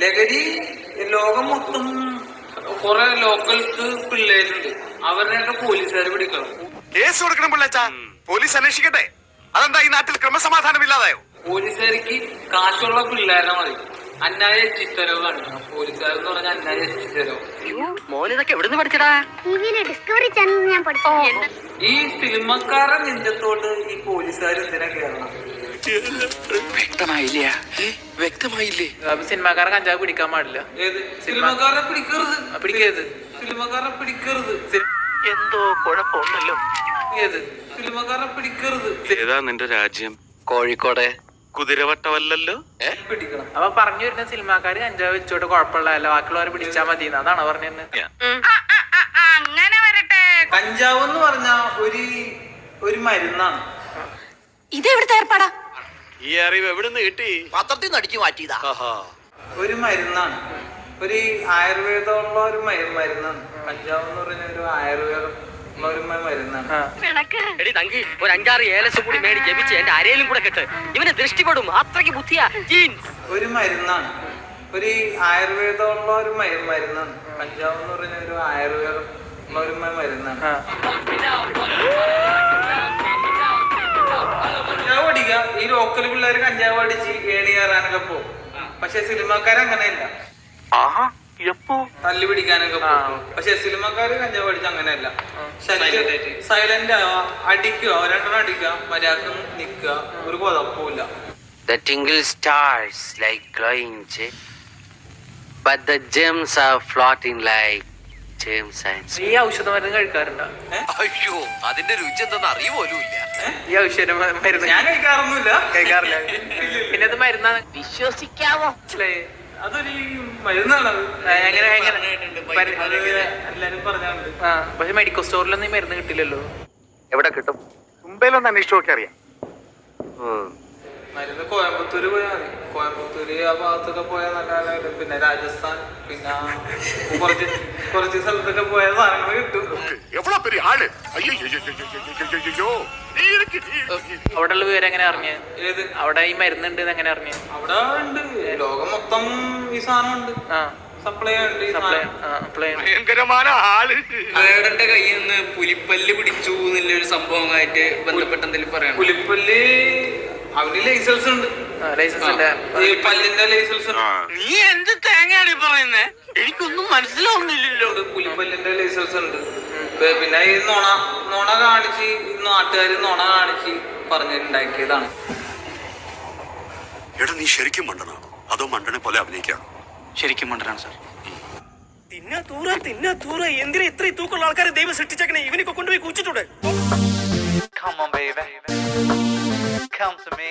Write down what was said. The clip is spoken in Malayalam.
ലഹരി ലോകം മൊത്തം കുറെ ലോക്കൽസ് പിള്ളേരുണ്ട്, അവരുടെയൊക്കെ പോലീസുകാർ പിടിക്കണം. കേസ് കൊടുക്കണം പിള്ളേച്ചാ, പോലീസ് അന്വേഷിക്കട്ടെ. അതെന്താ ഈ നാട്ടിൽ ക്രമസമാധാനം ഇല്ലാതായോ? പോലീസുകാർക്ക് കാശുള്ള പിള്ളേരെ മതി. അന്യായ എച്ചിത്തരവ് കാണിക്കണം. പോലീസുകാരെന്ന് പറഞ്ഞാൽ അന്യായ എച്ചിത്തരവ്. മോനിതൊക്കെ എവിടുന്ന് പഠിച്ചടാ? ഡിസ്കവറി ചാനൽ ഞാൻ പഠിച്ചു. ഈ സിനിമക്കാരെ നെഞ്ചത്തോട്ട് ഈ പോലീസുകാർ എന്തിനാ കയറണം? വ്യക്തമായില്ലേ? സിനിമാക്കാരെ കഞ്ചാവ് പിടിക്കാൻ പാടില്ല. ഏത് സിനിമക്കാരെ പിടിക്കരുത്? പിടിക്കരുത്. സിനിമക്കാരെ പിടിക്കരുത്. എന്തോ കുഴപ്പമുണ്ടല്ലോ. ഏത് സിനിമക്കാരെ പിടിക്കരുത്? ഏതാ നിന്റെ രാജ്യം? കോഴിക്കോട്. കുതിരവട്ടമല്ലല്ലോ. പിടിക്കണം. അപ്പൊ പറഞ്ഞു വരുന്ന സിനിമാക്കാര് കഞ്ചാവ് വെച്ചോട്ട് കുഴപ്പമില്ലല്ലോ, ബാക്കിയുള്ളവരെ പിടിച്ചാൽ മതി, അതാണ് പറഞ്ഞത്. അങ്ങനെ വരട്ടെ. കഞ്ചാവ് എന്ന് പറഞ്ഞ ഒരു മരുന്നാണ്. ഇതെവിടുത്തെ ഏർപ്പാടാ? ഈ അറിവ് എവിടുന്ന് കിട്ടി? പത്രത്തിൽ നിന്ന് അടിച്ചു മാറ്റിയതാ. ഒരു മരുന്നാണ്, ഒരു ആയുർവേദമുള്ള ഒരു മരുന്നാണ്. കഞ്ചാവ് എന്ന് പറഞ്ഞ ഒരു ആയുർവേദം ഉള്ള ഒരു മരുന്നാണ്. എടി തങ്കി, ഒരു 5-6 ഏലസ് കൂടി മേടി ജപിച്ച് എന്റെ അരയിലും കൂടെ കെട്ട്. ഇവനെ ദൃഷ്ടിപ്പെടും, അത്രയ്ക്ക് ബുദ്ധിയാ. ഒരു മരുന്നാണ്, ഒരു ആയുർവേദമുള്ള ഒരു മരുന്നാണ്. കഞ്ചാവ് എന്ന് പറഞ്ഞ ഒരു ആയുർവേദം ഉള്ള ഒരു മരുന്നാണ്. കഞ്ചാവ് അടിക്കുക, ഈ ലോക്കൽ പിള്ളേർ കഞ്ചാവ് അടിച്ച് ഏണി കയറാനൊക്കെ പോകും. പക്ഷെ സിനിമക്കാരങ്ങനെയല്ല, തല്ലു പിടിക്കാനൊക്കെ പോകും. പക്ഷെ സിനിമക്കാര് കഞ്ചാവ് അടിച്ച് അങ്ങനെയല്ല. സൈലന്റ് ആവുക, അടിക്കുക, ഒരെണ്ണം അടിക്കുക, മര്യാദക്ക് നിക്കുക, ഒരു കുഴപ്പമില്ല. The tingle stars like glowing gems, but the gems are floating like gems and ഈ ഔഷധ മരുന്ന് കഴിക്കാറുണ്ടോ? അയ്യോ, അതിന്റെ രുചി എന്താന്ന് അറിയുപോലും ഇല്ല. ഈ ഔഷധ മരുന്ന് ഞാൻ കഴിക്കാറൊന്നുമില്ല. കഴിക്കാറില്ല. പിന്നെ അത് മരുന്നാണ്. വിശ്വസിക്കാവോ? അതൊരു മരുന്നാണ്. എങ്ങനെ എല്ലാരും പറഞ്ഞാണ്ട്. പക്ഷെ മെഡിക്കൽ സ്റ്റോറിലൊന്നും ഈ മരുന്ന് കിട്ടില്ലല്ലോ. എവിടെ കിട്ടും? മുംബൈയിലൊന്ന് അന്വേഷിച്ചു നോക്കി അറിയാം. മരുന്ന് കോയമ്പത്തൂര് പോയാൽ മതി. കോയമ്പത്തൂര് ആ ഭാഗത്തൊക്കെ പോയാൽ നല്ല, പിന്നെ രാജസ്ഥാൻ, പിന്നെ കുറച്ച് സ്ഥലത്തൊക്കെ പോയ സാധനങ്ങൾ കിട്ടും. അവിടെ ഉള്ള വിവരം എങ്ങനെ അറിഞ്ഞ? ഏത് അവിടെ ഈ മരുന്നുണ്ട് എങ്ങനെ അറിഞ്ഞ? അവിടെ ഉണ്ട്, ലോകം മൊത്തം ഈ സാധനം ഉണ്ട്, സപ്ലൈ ഉണ്ട്. ഭയങ്കരമായ ആള്. വേടന്റെ കയ്യിൽ നിന്ന് പുലിപ്പല്ല് പിടിച്ചു എന്നുള്ളൊരു സംഭവമായിട്ട് ബന്ധപ്പെട്ട് എന്തെങ്കിലും പറയണം? പുലിപ്പല്ല് അവന് ലൈസൻസ് ഉണ്ട്, ഈ പല്ലിന്റെ ലൈസൻസ് ഉണ്ട്. നീ എന്ത് തേങ്ങയാണ് പറയുന്നേ? എനിക്കൊന്നും മനസ്സിലാവുന്നില്ലല്ലോ. പുലിപ്പല്ലിന്റെ ലൈസൻസ് ഉണ്ട്. പിന്നെ ഈ നോണ കാണിച്ച് നാട്ടുകാർ നോണ കാണിച്ച് പറഞ്ഞിട്ടുണ്ടാക്കിയതാണ്. എടാ, നീ ശരിക്കും മണ്ടനാണോ അതോ മണ്ടനെ പോലെ അഭിനയിക്കാണോ? ശരിക്കും മണ്ടനാണ് സാർ. തിന്നാ തൂറ എന്തിനാ ഇത്രയും തൂക്കമുള്ള ആൾക്കാരെ ദൈവം സൃഷ്ടിച്ചേക്കണേ? ഇവനൊക്കെ കൊണ്ടുപോയി കുച്ചിട്ടൂടെ? Come on, baby. Come to me.